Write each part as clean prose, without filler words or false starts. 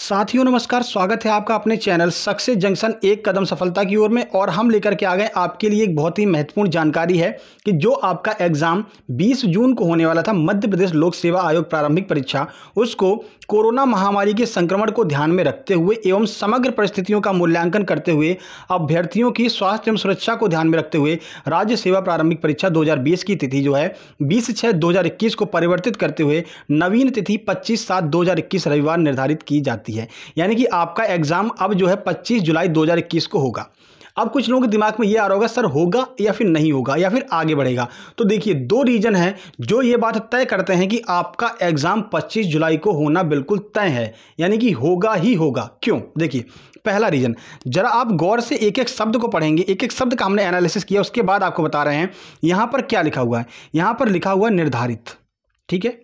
साथियों नमस्कार, स्वागत है आपका अपने चैनल सक्सेस जंक्शन एक कदम सफलता की ओर में। और हम लेकर के आ गए आपके लिए एक बहुत ही महत्वपूर्ण जानकारी है कि जो आपका एग्जाम 20 जून को होने वाला था, मध्य प्रदेश लोक सेवा आयोग प्रारंभिक परीक्षा, उसको कोरोना महामारी के संक्रमण को ध्यान में रखते हुए एवं समग्र परिस्थितियों का मूल्यांकन करते हुए अभ्यर्थियों की स्वास्थ्य एवं सुरक्षा को ध्यान में रखते हुए राज्य सेवा प्रारंभिक परीक्षा 2020 की तिथि जो है 20/6/2021 को परिवर्तित करते हुए नवीन तिथि 25/7/2021 रविवार निर्धारित की जाती है। यानी कि आपका एग्जाम अब जो है 25 जुलाई 2021 को होगा। अब कुछ लोगों के दिमाग में ये आ रहा होगा, सर होगा या फिर नहीं होगा या फिर आगे बढ़ेगा। तो देखिए, दो रीजन हैं जो ये बात तय करते हैं कि आपका एग्जाम 25 जुलाई को होना बिल्कुल तय है, यानी कि होगा ही होगा। क्यों? देखिए, पहला रीजन, जरा आप गौर से एक एक शब्द को पढ़ेंगे। एक एक शब्द का हमने एनालिसिस किया, उसके बाद आपको बता रहे हैं यहां पर क्या लिखा हुआ है। यहां पर लिखा हुआ है निर्धारित, ठीक है।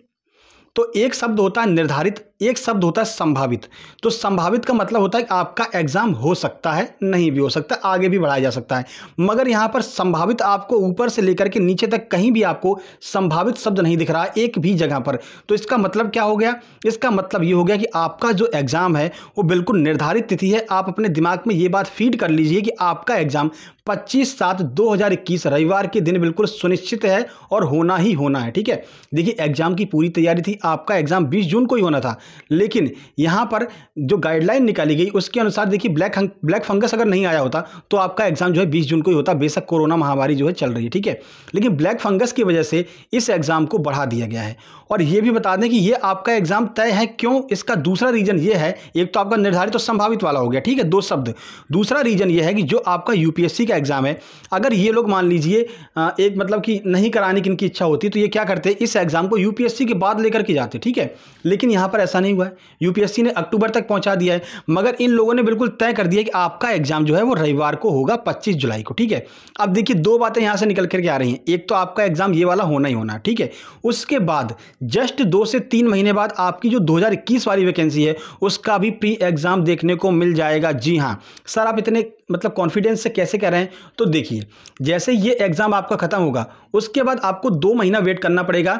तो एक शब्द होता है निर्धारित, एक शब्द होता है संभावित। तो संभावित का मतलब होता है कि आपका एग्जाम हो सकता है, नहीं भी हो सकता, आगे भी बढ़ाया जा सकता है। मगर यहां पर संभावित आपको ऊपर से लेकर के नीचे तक कहीं भी आपको संभावित शब्द नहीं दिख रहा है, एक भी जगह पर। तो इसका मतलब क्या हो गया? इसका मतलब ये हो गया कि आपका जो एग्जाम है वो बिल्कुल निर्धारित तिथि है। आप अपने दिमाग में ये बात फीड कर लीजिए कि आपका एग्जाम 25/7/2021 रविवार के दिन बिल्कुल सुनिश्चित है और होना ही होना है, ठीक है। देखिए, एग्जाम की पूरी तैयारी थी, आपका एग्जाम 20 जून को ही होना था, लेकिन यहां पर जो गाइडलाइन निकाली गई उसके अनुसार देखिए, ब्लैक फंगस अगर नहीं आया होता तो आपका एग्जाम जो है 20 जून को ही होता। बेशक कोरोना महामारी जो है चल रही है, ठीक है, लेकिन ब्लैक फंगस की वजह से इस एग्जाम को बढ़ा दिया गया है। और यह भी बता दें कि यह आपका एग्जाम तय है। क्यों? इसका दूसरा रीजन यह है, एक तो आपका निर्धारित और संभावित वाला हो गया, ठीक है, दो शब्द। दूसरा रीजन यह है कि जो आपका यूपीएससी का एग्जाम है, अगर ये लोग मान लीजिए एक मतलब कि नहीं कराने की इनकी इच्छा होती तो ये क्या करते, इस एग्जाम को यूपीएससी के बाद लेकर के जाते, ठीक है। लेकिन यहां पर ऐसा नहीं हुआ है, यूपीएससी ने अक्टूबर तक पहुंचा दिया है, मगर इन लोगों ने बिल्कुल तय कर दिया कि आपका एग्जाम जो है वो रविवार को होगा 25 जुलाई को, ठीक है। अब देखिए, दो बातें यहां से निकल करके आ रही हैं। एक तो आपका एग्जाम ये वाला होना ही होना, ठीक है। उसके बाद जस्ट 2 से 3 महीने बाद आपकी जो 2021 वाली वैकेंसी है उसका भी प्री एग्जाम देखने को मिल जाएगा। जी हाँ सर, आप इतने मतलब कॉन्फिडेंस से कैसे कह रहे हैं? तो देखिए, जैसे ये एग्जाम आपका खत्म होगा उसके बाद आपको 2 महीना वेट करना पड़ेगा।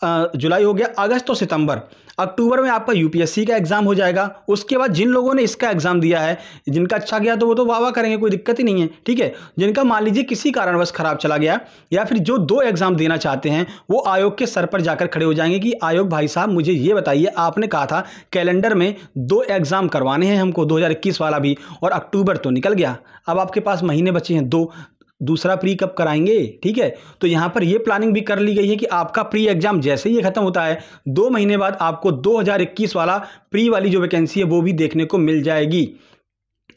जुलाई हो गया, अगस्त और सितंबर, अक्टूबर में आपका यूपीएससी का एग्जाम हो जाएगा। उसके बाद जिन लोगों ने इसका एग्जाम दिया है, जिनका अच्छा गया तो वो तो वाह वाह करेंगे, कोई दिक्कत ही नहीं है, ठीक है। जिनका मान लीजिए किसी कारणवश खराब चला गया, या फिर जो 2 एग्जाम देना चाहते हैं, वो आयोग के सर पर जाकर खड़े हो जाएंगे कि आयोग भाई साहब मुझे ये बताइए, आपने कहा था कैलेंडर में 2 एग्जाम करवाने हैं हमको, 2021 वाला भी, और अक्टूबर तो निकल गया, अब आपके पास महीने बचे हैं 2, दूसरा प्री कब कराएंगे? ठीक है, तो यहां पर यह प्लानिंग भी कर ली गई है कि आपका प्री एग्जाम जैसे ही खत्म होता है 2 महीने बाद आपको 2021 वाला प्री वाली जो वैकेंसी है वो भी देखने को मिल जाएगी।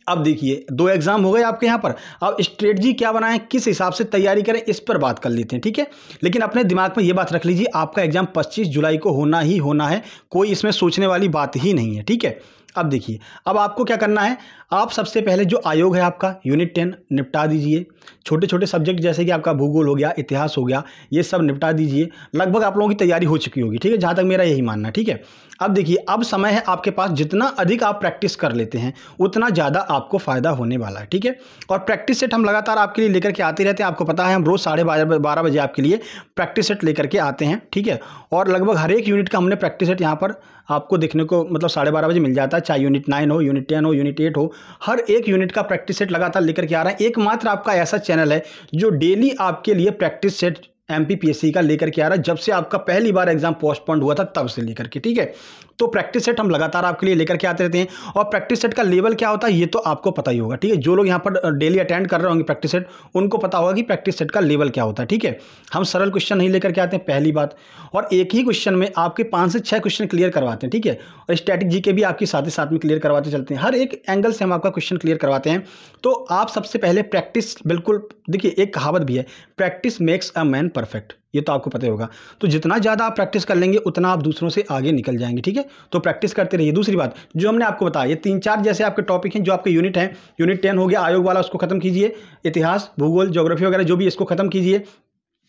अब देखिए, 2 एग्जाम हो गए आपके यहां पर। अब स्ट्रेटजी क्या बनाएं, किस हिसाब से तैयारी करें, इस पर बात कर लेते हैं, ठीक है। लेकिन अपने दिमाग में यह बात रख लीजिए, आपका एग्जाम 25 जुलाई को होना ही होना है, कोई इसमें सोचने वाली बात ही नहीं है, ठीक है। अब देखिए, अब आपको क्या करना है, आप सबसे पहले जो आयोग है आपका यूनिट 10 निपटा दीजिए। छोटे छोटे सब्जेक्ट जैसे कि आपका भूगोल हो गया, इतिहास हो गया, ये सब निपटा दीजिए। लगभग आप लोगों की तैयारी हो चुकी होगी, ठीक है, जहाँ तक मेरा यही मानना है, ठीक है। अब देखिए, अब समय है आपके पास, जितना अधिक आप प्रैक्टिस कर लेते हैं उतना ज़्यादा आपको फ़ायदा होने वाला है, ठीक है। और प्रैक्टिस सेट हम लगातार आपके लिए लेकर के आते रहते हैं, आपको पता है हम रोज़ 12:30 बजे आपके लिए प्रैक्टिस सेट लेकर के आते हैं, ठीक है। और लगभग हर एक यूनिट का हमने प्रैक्टिस सेट यहाँ पर आपको देखने को मतलब 12:30 बजे मिल जाता है, चाहे यूनिट 9 हो, यूनिट 10 हो, यूनिट 8 हो, हर एक यूनिट का प्रैक्टिस सेट लगातार लेकर के आ रहा है। एकमात्र आपका ऐसा चैनल है जो डेली आपके लिए प्रैक्टिस सेट एमपीपीएससी का लेकर के आ रहा है, जब से आपका पहली बार एग्जाम पोस्टपोन्ड हुआ था तब से लेकर के, ठीक है। तो प्रैक्टिस सेट हम लगातार आपके लिए लेकर के आते रहते हैं। और प्रैक्टिस सेट का लेवल क्या होता है ये तो आपको पता ही होगा, ठीक है। जो लोग यहाँ पर डेली अटेंड कर रहे होंगे प्रैक्टिस सेट, उनको पता होगा कि प्रैक्टिस सेट का लेवल क्या होता है, ठीक है। हम सरल क्वेश्चन नहीं लेकर के आते हैं, पहली बात, और एक ही क्वेश्चन में आपके 5 से 6 क्वेश्चन क्लियर करवाते हैं, ठीक है। और स्टैटिक जीके भी आपकी साथ ही साथ में क्लियर करवाते चलते हैं, हर एक एंगल से हम आपका क्वेश्चन क्लियर करवाते हैं। तो आप सबसे पहले प्रैक्टिस, बिल्कुल देखिए, एक कहावत भी है, practice makes a man perfect, ये तो आपको पता ही होगा। तो जितना ज़्यादा आप प्रैक्टिस कर लेंगे उतना आप दूसरों से आगे निकल जाएंगे, ठीक है। तो प्रैक्टिस करते रहिए। दूसरी बात जो हमने आपको बताया, ये 3-4 जैसे आपके टॉपिक हैं जो आपके यूनिट हैं, यूनिट 10 हो गया आयोग वाला, उसको खत्म कीजिए। इतिहास, भूगोल, ज्योग्राफी वगैरह जो भी, इसको खत्म कीजिए।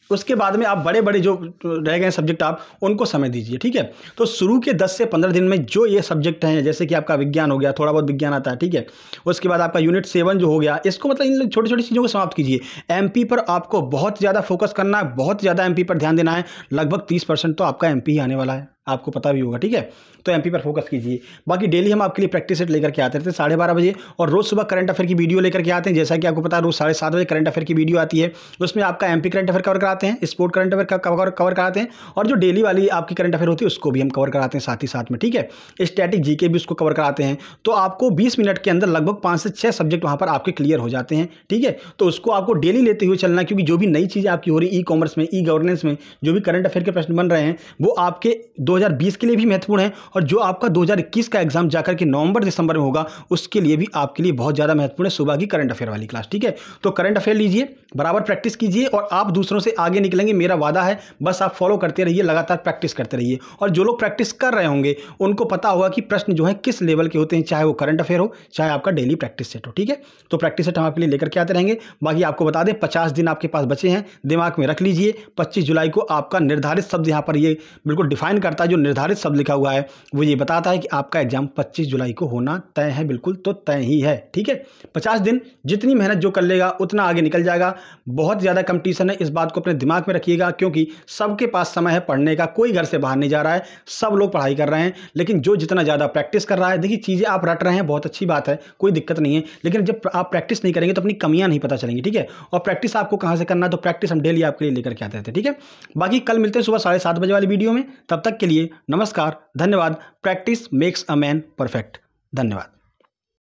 उसके बाद में आप बड़े बड़े जो रह गए सब्जेक्ट आप उनको समय दीजिए, ठीक है। तो शुरू के 10 से 15 दिन में जो ये सब्जेक्ट हैं, जैसे कि आपका विज्ञान हो गया, थोड़ा बहुत विज्ञान आता है, ठीक है। उसके बाद आपका यूनिट 7 जो हो गया, इसको मतलब इन छोटी छोटी चीज़ों को समाप्त कीजिए। एमपी पर आपको बहुत ज़्यादा फोकस करना है, बहुत ज़्यादा एमपी पर ध्यान देना है। लगभग 30% तो आपका एमपी ही आने वाला है, आपको पता भी होगा, ठीक है। तो एमपी पर फोकस कीजिए। बाकी डेली हम आपके लिए प्रैक्टिस सेट लेकर के आते रहते हैं 12:30 बजे, और रोज़ सुबह करंट अफेयर की वीडियो लेकर के आते हैं। जैसा कि आपको पता है रोज़ 7:30 बजे करंट अफेयर की वीडियो आती है, उसमें आपका एमपी करंट अफेयर कवर कराते हैं, स्पोर्ट करंट अफेयर कवर कराते हैं, और जो डेली वाली आपकी करंट अफेयर होती है उसको भी हम कवर कराते हैं साथ ही साथ में, ठीक है। स्टैटिक जीके भी उसको कवर कराते हैं। तो आपको 20 मिनट के अंदर लगभग 5 से 6 सब्जेक्ट वहाँ पर आपके क्लियर हो जाते हैं, ठीक है। तो उसको आपको डेली लेते हुए चलना, क्योंकि जो भी नई चीज़ें आपकी हो रही ई कॉमर्स में, ई गवर्नेंस में जो भी करंट अफेयर के प्रश्न बन रहे हैं वो आपके 2020 के लिए भी महत्वपूर्ण है, और जो आपका 2021 का एग्जाम जाकर के नवंबर दिसंबर में होगा उसके लिए भी आपके लिए बहुत ज़्यादा महत्वपूर्ण है सुबह की करंट अफेयर वाली क्लास, ठीक है। तो करंट अफेयर लीजिए, बराबर प्रैक्टिस कीजिए, और आप दूसरों से आगे निकलेंगे, मेरा वादा है। बस आप फॉलो करते रहिए, लगातार प्रैक्टिस करते रहिए, और जो लोग प्रैक्टिस कर रहे होंगे उनको पता होगा कि प्रश्न जो है किस लेवल के होते हैं, चाहे वो करंट अफेयर हो, चाहे आपका डेली प्रैक्टिस सेट हो, ठीक है। तो प्रैक्टिस सेट हम आपके लिए लेकर के आते रहेंगे। बाकी आपको बता दें 50 दिन आपके पास बचे हैं, दिमाग में रख लीजिए। 25 जुलाई को आपका निर्धारित शब्द यहाँ पर ये बिल्कुल डिफाइन करता है, जो निर्धारित शब्द लिखा हुआ है वो ये बताता है कि आपका एग्जाम 25 जुलाई को होना तय है, बिल्कुल तो तय ही है, ठीक है। 50 दिन जितनी मेहनत जो कर लेगा उतना आगे निकल जाएगा। बहुत ज़्यादा कंपटीशन है, इस बात को अपने दिमाग में रखिएगा, क्योंकि सबके पास समय है पढ़ने का, कोई घर से बाहर नहीं जा रहा है, सब लोग पढ़ाई कर रहे हैं। लेकिन जो जितना ज़्यादा प्रैक्टिस कर रहा है, देखिए चीज़ें आप रट रहे हैं, बहुत अच्छी बात है, कोई दिक्कत नहीं है, लेकिन जब आप प्रैक्टिस नहीं करेंगे तो अपनी कमियां नहीं पता चलेंगी, ठीक है। और प्रैक्टिस आपको कहाँ से करना है, तो प्रैक्टिस हम डेली आपके लिए लेकर के आते रहते हैं, ठीक है। बाकी कल मिलते हैं सुबह 7:30 बजे वाली वीडियो में। तब तक के लिए नमस्कार, धन्यवाद। Practice makes a man perfect. धन्यवाद।